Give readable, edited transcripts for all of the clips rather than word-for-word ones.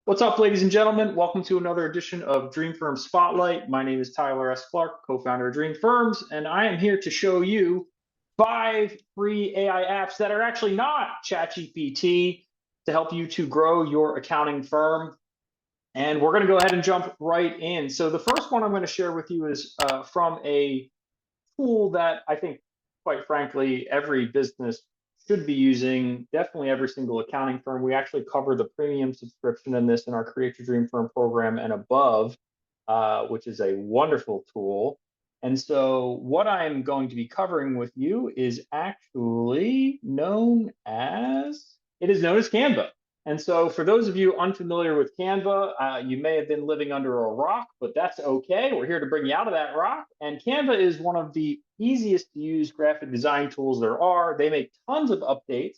What's up, ladies and gentlemen? Welcome to another edition of Dream Firm Spotlight. My name is Tyler S. Clark, co-founder of Dream Firms, and I am here to show you 5 free AI apps that are actually not ChatGPT to help you to grow your accounting firm. And we're going to go ahead and jump right in. So the first one I'm going to share with you is from a tool that I think, quite frankly, every business should be using, definitely every single accounting firm. We actually cover the premium subscription in this in our Create Your Dream Firm program and above, which is a wonderful tool. And so what I'm going to be covering with you is actually it is known as Canva. And so for those of you unfamiliar with Canva, you may have been living under a rock, but that's okay. We're here to bring you out of that rock. And Canva is one of the easiest to use graphic design tools there are. They make tons of updates.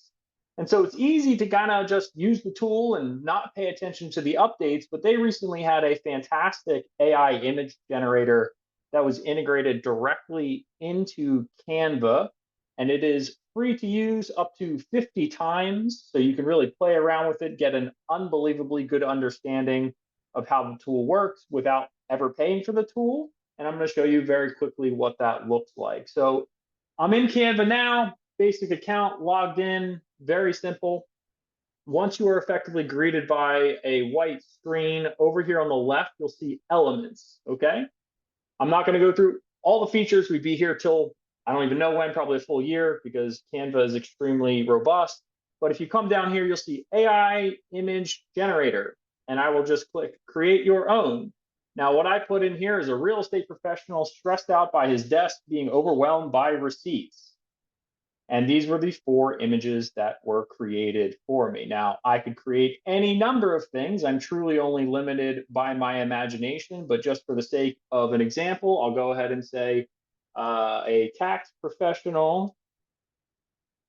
And so it's easy to kind of just use the tool and not pay attention to the updates, but they recently had a fantastic AI image generator that was integrated directly into Canva, and it is free to use up to 50 times. So you can really play around with it, get an unbelievably good understanding of how the tool works without ever paying for the tool. And I'm going to show you very quickly what that looks like. So I'm in Canva now, basic account, logged in, very simple. Once you are effectively greeted by a white screen, over here on the left, you'll see elements, okay? I'm not going to go through all the features. We'd be here till I don't even know when, probably a full year, because Canva is extremely robust. But if you come down here, you'll see AI image generator, and I will just click create your own. Now, what I put in here is a real estate professional stressed out by his desk, being overwhelmed by receipts. And these were the 4 images that were created for me. Now, I could create any number of things. I'm truly only limited by my imagination, but just for the sake of an example, I'll go ahead and say a tax professional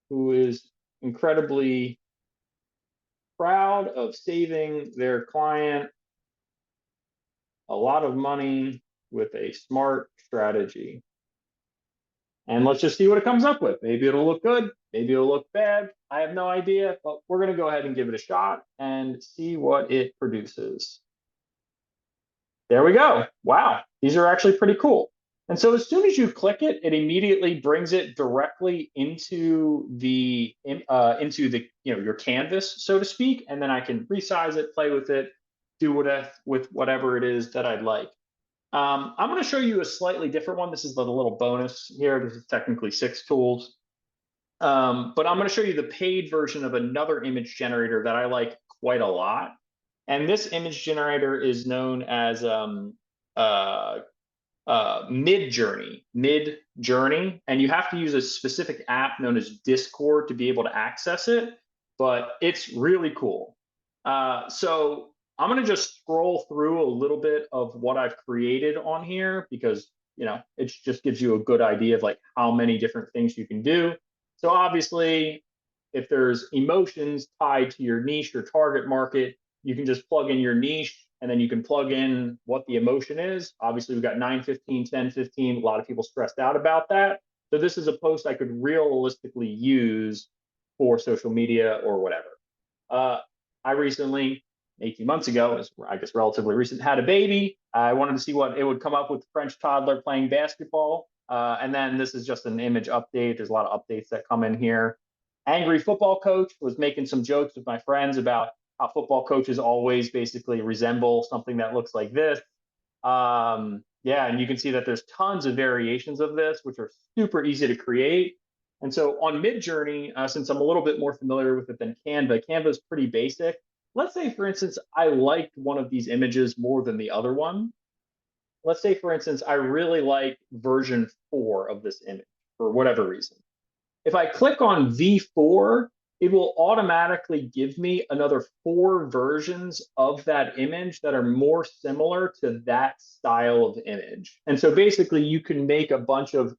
who is incredibly proud of saving their client a lot of money with a smart strategy. And let's just see what it comes up with. Maybe it'll look good, maybe it'll look bad. I have no idea, but we're going to go ahead and give it a shot and see what it produces. There we go. Wow, these are actually pretty cool. And so as soon as you click it, it immediately brings it directly into the your canvas, so to speak, and then I can resize it, play with it, do whatever it is that I'd like. I'm going to show you a slightly different one. This is the little bonus here. This is technically 6 tools. But I'm going to show you the paid version of another image generator that I like quite a lot. And this image generator is known as Midjourney. And you have to use a specific app known as Discord to be able to access it, but it's really cool. So I'm going to just scroll through a little bit of what I've created on here because, it just gives you a good idea of like how many different things you can do. So obviously, if there's emotions tied to your niche or target market, you can just plug in your niche and then you can plug in what the emotion is. Obviously, we've got 9:15, 10:15. A lot of people stressed out about that. So this is a post I could realistically use for social media or whatever. I recently, 18 months ago, is I guess relatively recent, had a baby. I wanted to see what it would come up with French toddler playing basketball. And then this is just an image update. There's a lot of updates that come in here. Angry football coach was making some jokes with my friends about how football coaches always basically resemble something that looks like this. Yeah, and you can see that there's tons of variations of this, which are super easy to create. And so on Midjourney, since I'm a little bit more familiar with it than Canva, Canva is pretty basic. Let's say, for instance, I liked one of these images more than the other one. Let's say, for instance, I really like version 4 of this image for whatever reason. If I click on V4, it will automatically give me another 4 versions of that image that are more similar to that style of image. And so basically you can make a bunch of,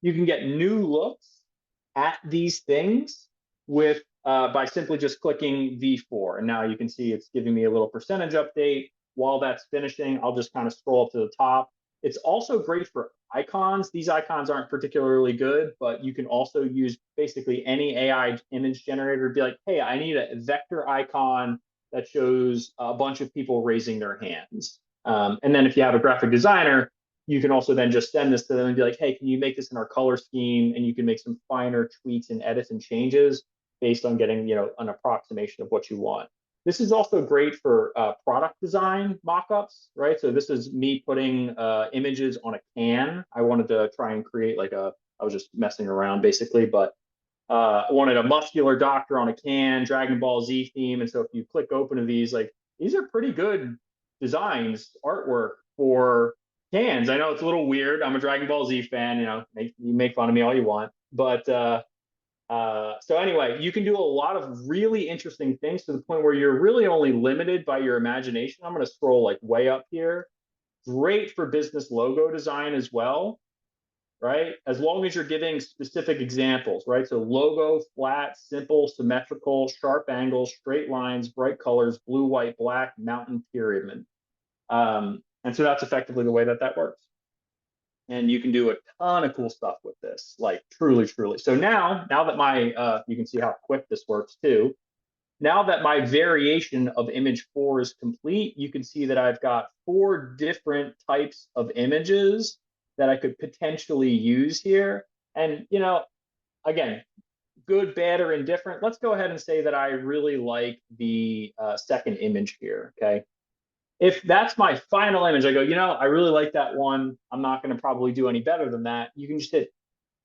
you can get new looks at these things with by simply just clicking V4. And now you can see it's giving me a little percentage update. While that's finishing, I'll just kind of scroll up to the top. It's also great for icons. These icons aren't particularly good, but you can also use basically any AI image generator to be like, hey, I need a vector icon that shows a bunch of people raising their hands. And then if you have a graphic designer, you can also then just send this to them and be like, hey, can you make this in our color scheme? And you can make some finer tweaks and edits and changes based on getting, you know, an approximation of what you want. This is also great for product design mockups, right? So this is me putting images on a can. I wanted to try and create like I was just messing around basically, but I wanted a muscular doctor on a can, Dragon Ball Z theme. And so if you click open to these, like these are pretty good designs, artwork for cans. I know it's a little weird. I'm a Dragon Ball Z fan, you know, you make fun of me all you want. But so anyway, you can do a lot of really interesting things to the point where you're really only limited by your imagination. I'm going to scroll like way up here. Great for business logo design as well, right? As long as you're giving specific examples, right? So logo, flat, simple, symmetrical, sharp angles, straight lines, bright colors, blue, white, black, mountain, pyramid. And so that's effectively the way that that works. And you can do a ton of cool stuff with this, like truly, truly. So now that my, you can see how quick this works too. Now that my variation of image 4 is complete, you can see that I've got 4 different types of images that I could potentially use here. And, you know, again, good, bad, or indifferent. Let's go ahead and say that I really like the second image here, okay? If that's my final image, I go, you know, I really like that one. I'm not going to probably do any better than that. You can just hit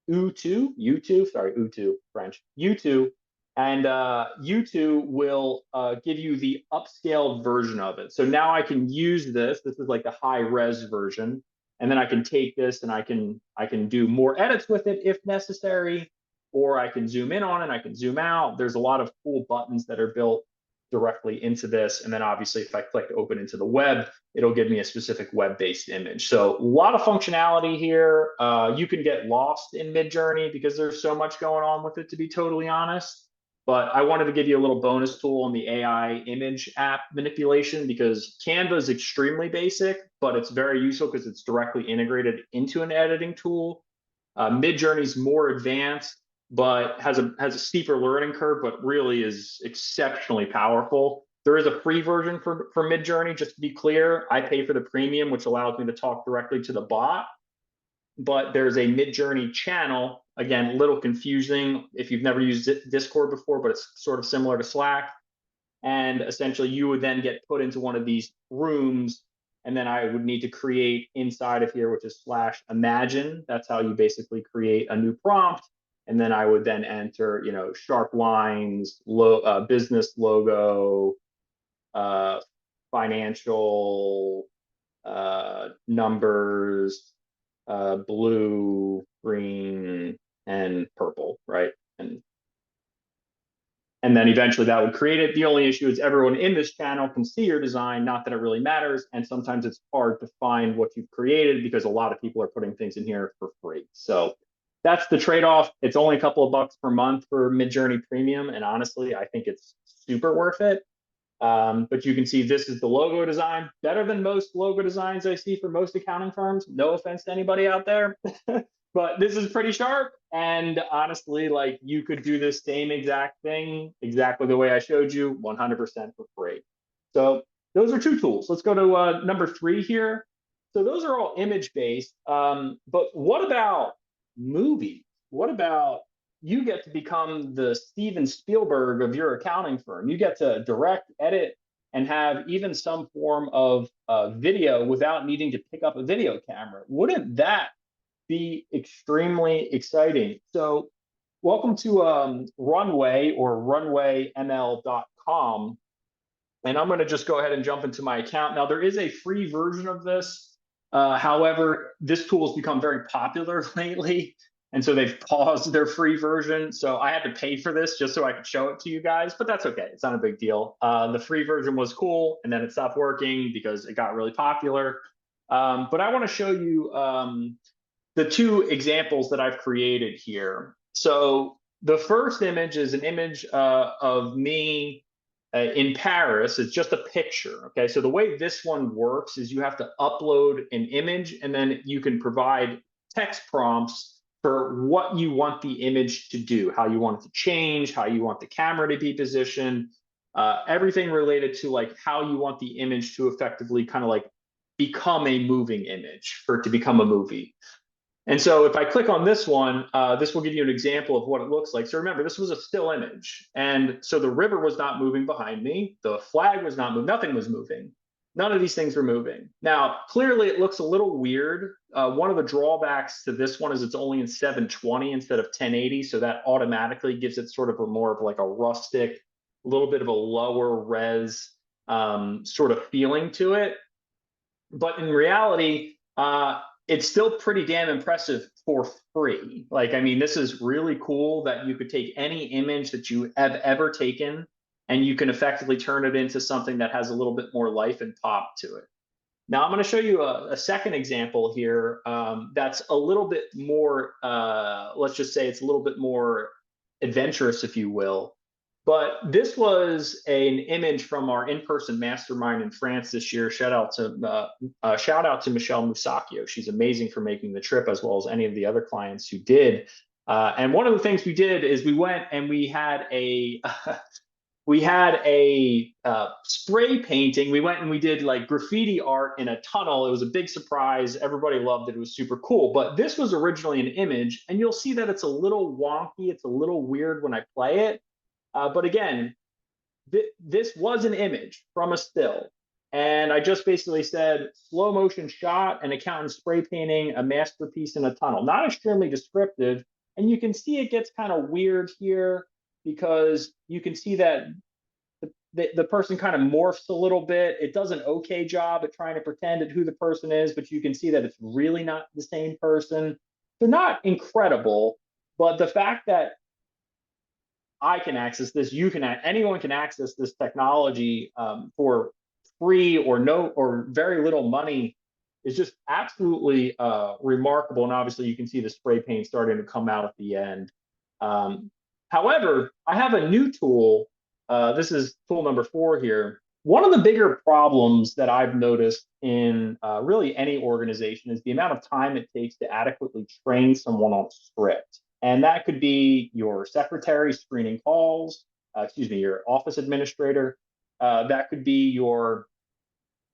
U2, sorry, U2, French, U2, and U2 will give you the upscaled version of it. So now I can use this. This is like the high res version, and then I can take this and I can do more edits with it if necessary, or I can zoom in on it. I can zoom out. There's a lot of cool buttons that are built directly into this. And then obviously if I click open into the web, it'll give me a specific web-based image. So a lot of functionality here. You can get lost in Midjourney because there's so much going on with it, to be totally honest. But I wanted to give you a little bonus tool on the AI image app manipulation because Canva is extremely basic, but it's very useful because it's directly integrated into an editing tool. Midjourney is more advanced, but has a steeper learning curve, but really is exceptionally powerful. There is a free version for Midjourney, just to be clear. I pay for the premium, which allows me to talk directly to the bot. But there's a Midjourney channel. Again, a little confusing if you've never used Discord before, but it's sort of similar to Slack. And essentially, you would then get put into one of these rooms, and then I would need to create inside of here, which is /imagine. That's how you basically create a new prompt. And then I would then enter, you know, sharp lines, business logo, financial numbers, blue, green, and purple, right? And then eventually that would create it. The only issue is everyone in this channel can see your design, not that it really matters. And sometimes it's hard to find what you've created because a lot of people are putting things in here for free. So that's the trade-off. It's only a couple of bucks per month for Midjourney Premium. And honestly, I think it's super worth it. But you can see this is the logo design, better than most logo designs I see for most accounting firms. No offense to anybody out there, but this is pretty sharp. And honestly, like you could do this same exact thing, exactly the way I showed you, 100% for free. So those are 2 tools. Let's go to number 3 here. So those are all image-based. But what about movies? What about you get to become the Steven Spielberg of your accounting firm? You get to direct, edit, and have even some form of video without needing to pick up a video camera. Wouldn't that be extremely exciting? So welcome to Runway or runwayml.com. And I'm going to just go ahead and jump into my account. Now, there is a free version of this. However, this tool has become very popular lately. And so they've paused their free version. So I had to pay for this just so I could show it to you guys, but that's okay. It's not a big deal. The free version was cool, and then it stopped working because it got really popular. But I want to show you the 2 examples that I've created here. So the first image is an image of me in Paris. It's just a picture. Okay, so the way this one works is you have to upload an image, and then you can provide text prompts for what you want the image to do, how you want it to change, how you want the camera to be positioned. everything related to like how you want the image to effectively kind of like become a moving image for it to become a movie. And so if I click on this one, this will give you an example of what it looks like. So remember, this was a still image. And so the river was not moving behind me. The flag was not moving. Nothing was moving. None of these things were moving. Now, clearly it looks a little weird. One of the drawbacks to this one is it's only in 720 instead of 1080. So that automatically gives it sort of a more of like a rustic, a little bit of a lower res sort of feeling to it. But in reality, it's still pretty damn impressive for free. Like, I mean, this is really cool that you could take any image that you have ever taken and you can effectively turn it into something that has a little bit more life and pop to it. Now, I'm going to show you a second example here that's a little bit more, let's just say it's a little bit more adventurous, if you will. But this was an image from our in-person mastermind in France this year. Shout out to Michelle Musacchio. She's amazing for making the trip, as well as any of the other clients who did. And one of the things we did is we went and we had a spray painting. We went and we did like graffiti art in a tunnel. It was a big surprise. Everybody loved it. It was super cool. But this was originally an image, and you'll see that it's a little wonky. It's a little weird when I play it. But again, this was an image from a still. And I just basically said slow motion shot, an accountant spray painting a masterpiece in a tunnel. Not extremely descriptive. And you can see it gets kind of weird here because you can see that the person kind of morphs a little bit. It does an okay job at trying to pretend at who the person is, but you can see that it's really not the same person. They're not incredible, but the fact that I can access this, anyone can access this technology for free or no or very little money is just absolutely remarkable. And obviously, you can see the spray paint starting to come out at the end. However, I have a new tool. This is tool number 4 here. One of the bigger problems that I've noticed in really any organization is the amount of time it takes to adequately train someone on a script. And that could be your secretary screening calls, your office administrator. That could be your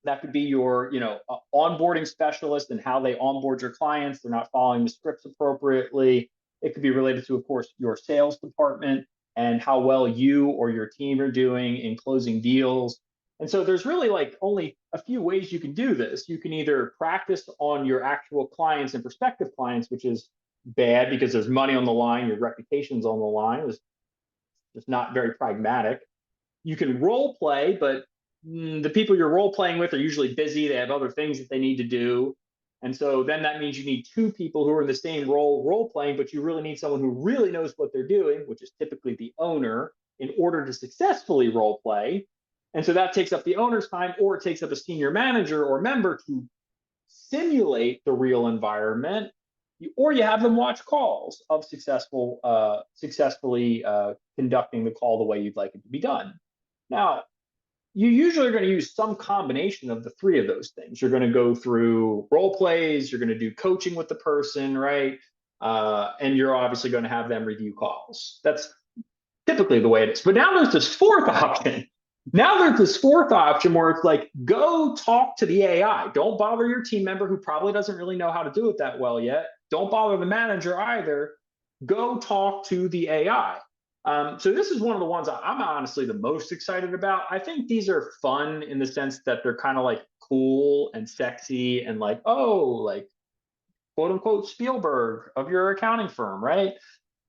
onboarding specialist and how they onboard your clients. They're not following the scripts appropriately. It could be related to, of course, your sales department and how well you or your team are doing in closing deals. And so there's really like only a few ways you can do this. You can either practice on your actual clients and prospective clients, which is bad because there's money on the line, your reputation's on the line. It's just not very pragmatic. You can role play, but the people you're role playing with are usually busy. They have other things that they need to do. And so then that means you need 2 people who are in the same role playing, but you really need someone who really knows what they're doing, which is typically the owner, in order to successfully role play. And so that takes up the owner's time, or it takes up a senior manager or member to simulate the real environment, or you have them watch calls of successfully conducting the call the way you'd like it to be done. Now, you usually are going to use some combination of the 3 of those things. You're going to go through role plays, you're going to do coaching with the person, right? And you're obviously going to have them review calls. That's typically the way it is. But now there's this 4th option. Now there's this 4th option where it's like, go talk to the AI. Don't bother your team member who probably doesn't really know how to do it that well yet. Don't bother the manager either. Go talk to the AI. So this is one of the ones I'm honestly the most excited about. I think these are fun in the sense that they're kind of like cool and sexy and like, oh, like quote unquote Spielberg of your accounting firm, right?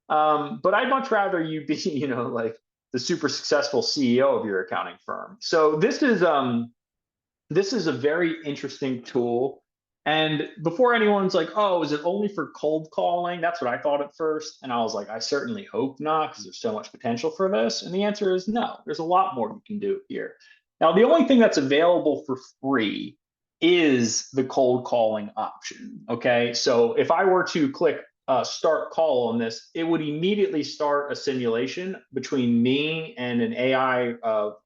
But I'd much rather you be, like the super successful CEO of your accounting firm. So this is a very interesting tool. And before anyone's like, oh, is it only for cold calling? That's what I thought at first. And I was like, I certainly hope not, because there's so much potential for this. And the answer is no, there's a lot more you can do here. Now, the only thing that's available for free is the cold calling option. Okay. So if I were to click start call on this, it would immediately start a simulation between me and an AI.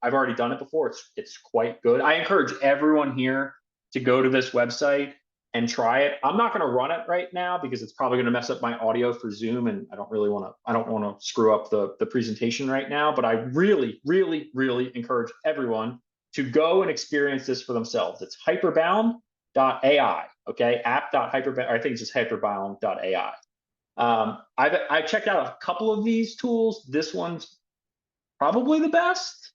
I've already done it before. It's quite good. I encourage everyone here to go to this website and try it. I'm not going to run it right now because it's probably going to mess up my audio for Zoom, and I don't want to screw up the presentation right now. But I really, really, really encourage everyone to go and experience this for themselves. It's hyperbound.ai. Okay, app.hyperbound. I think it's just hyperbound.ai. I checked out a couple of these tools. This one's probably the best.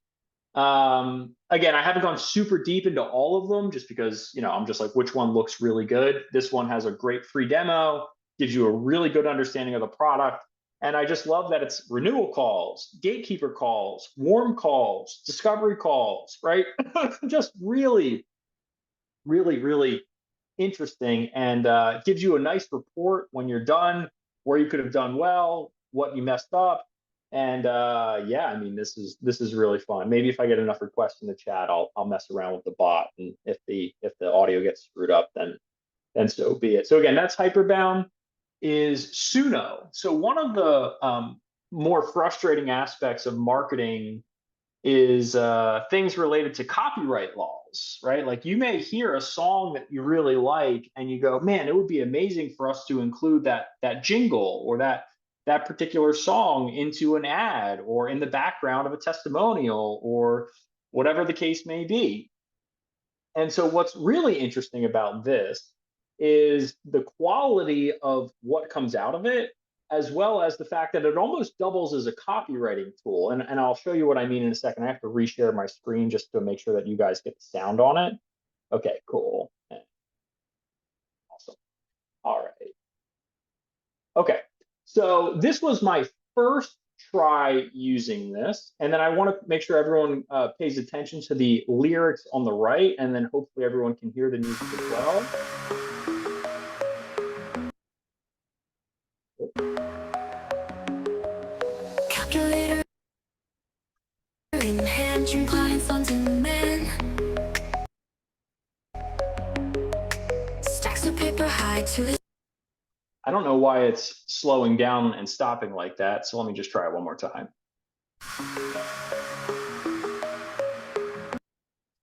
Again, I haven't gone super deep into all of them just because, I'm just like, which one looks really good. This one has a great free demo, gives you a really good understanding of the product. And I just love that it's renewal calls, gatekeeper calls, warm calls, discovery calls, right? Just really, really, really interesting, and gives you a nice report when you're done, where you could have done well, what you messed up. And yeah, I mean, this is really fun. Maybe if I get enough requests in the chat, I'll mess around with the bot, and if the audio gets screwed up, then so be it. So again, that's Hyperbound. Is Suno. So one of the more frustrating aspects of marketing is things related to copyright laws, right? Like, you may hear a song that you really like and you go, man, it would be amazing for us to include that jingle or that particular song into an ad or in the background of a testimonial or whatever the case may be. And so what's really interesting about this is the quality of what comes out of it, as well as the fact that it almost doubles as a copywriting tool. And I'll show you what I mean in a second. I have to reshare my screen just to make sure that you guys get the sound on it. Okay, cool. Awesome. All right. Okay. So this was my first try using this. And then I want to make sure everyone pays attention to the lyrics on the right, and then hopefully everyone can hear the music as well. Calculator in hand, dream clients on demand. Stacks of paper high to the. I don't know why it's slowing down and stopping like that. So let me just try it one more time.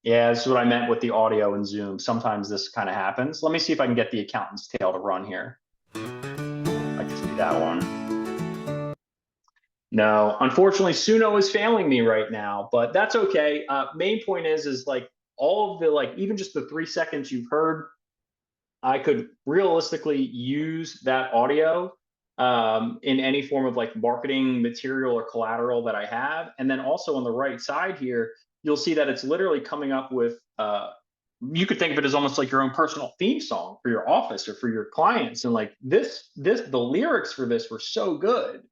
Yeah, this is what I meant with the audio in Zoom. Sometimes this kind of happens. Let me see if I can get the accountant's tale to run here. I can see that one. No, unfortunately, Suno is failing me right now, but that's okay. Main point is like all of the, like, even just the 3 seconds you've heard, I could realistically use that audio in any form of like marketing material or collateral that I have. And then also on the right side here, you'll see that it's literally coming up with, you could think of it as almost like your own personal theme song for your office or for your clients. And like the lyrics for this were so good.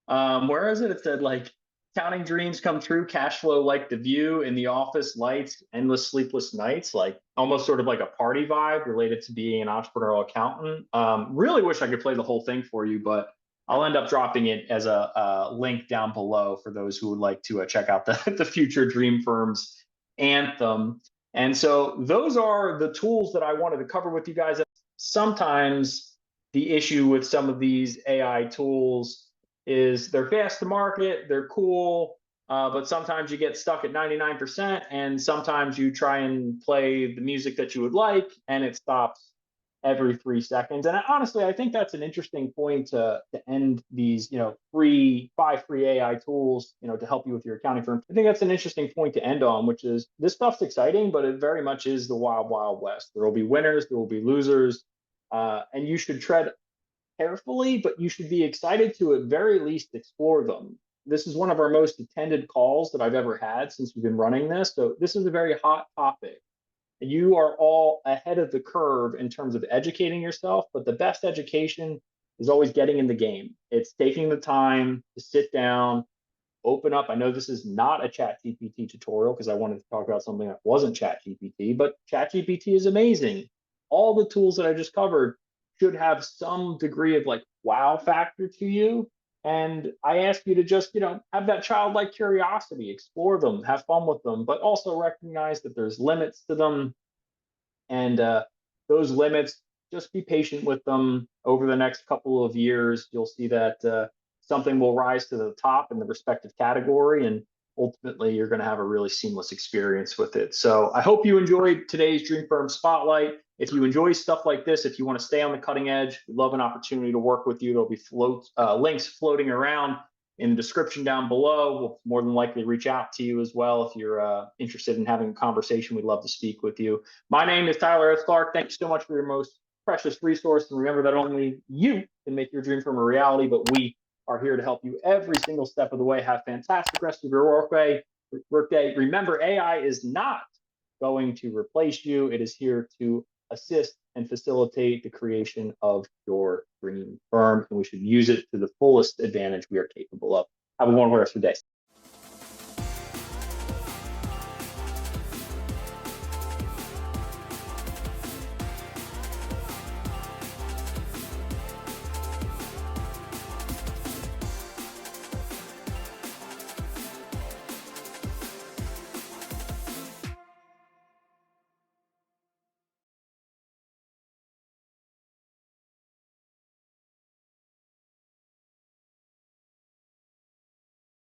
Whereas it said like, counting dreams come true, cash flow like the view, in the office lights, endless sleepless nights, like almost sort of like a party vibe related to being an entrepreneurial accountant. Really wish I could play the whole thing for you, but I'll end up dropping it as a link down below for those who would like to check out the Future Dream Firms anthem. And so those are the tools that I wanted to cover with you guys. Sometimes the issue with some of these AI tools is they're fast to market, they're cool, but sometimes you get stuck at 99%, and sometimes you try and play the music that you would like, and it stops every 3 seconds. And honestly, I think that's an interesting point to end these, five free AI tools, to help you with your accounting firm. I think that's an interesting point to end on, which is this stuff's exciting, but it very much is the wild, wild west. There will be winners, there will be losers, and you should tread carefully, but you should be excited to at very least explore them. This is one of our most attended calls that I've ever had since we've been running this. So this is a very hot topic. You are all ahead of the curve in terms of educating yourself, but the best education is always getting in the game. It's taking the time to sit down, open up. I know this is not a ChatGPT tutorial because I wanted to talk about something that wasn't ChatGPT, but ChatGPT is amazing. All the tools that I just covered should have some degree of like wow factor to you. And I ask you to just, have that childlike curiosity, explore them, have fun with them, but also recognize that there's limits to them. And those limits, just be patient with them. Over the next couple of years, you'll see that something will rise to the top in the respective category. And ultimately, you're going to have a really seamless experience with it. So I hope you enjoyed today's Dream Firm Spotlight. If you enjoy stuff like this, if you want to stay on the cutting edge, we'd love an opportunity to work with you. There'll be links floating around in the description down below. We'll more than likely reach out to you as well if you're interested in having a conversation. We'd love to speak with you. My name is Tyler S. Clark. Thank you so much for your most precious resource. And remember that only you can make your dream from a reality, but we are here to help you every single step of the way. Have a fantastic rest of your workday. Remember, AI is not going to replace you. It is here to assist and facilitate the creation of your dream firm, and we should use it to the fullest advantage we are capable of. Have a wonderful rest of the day.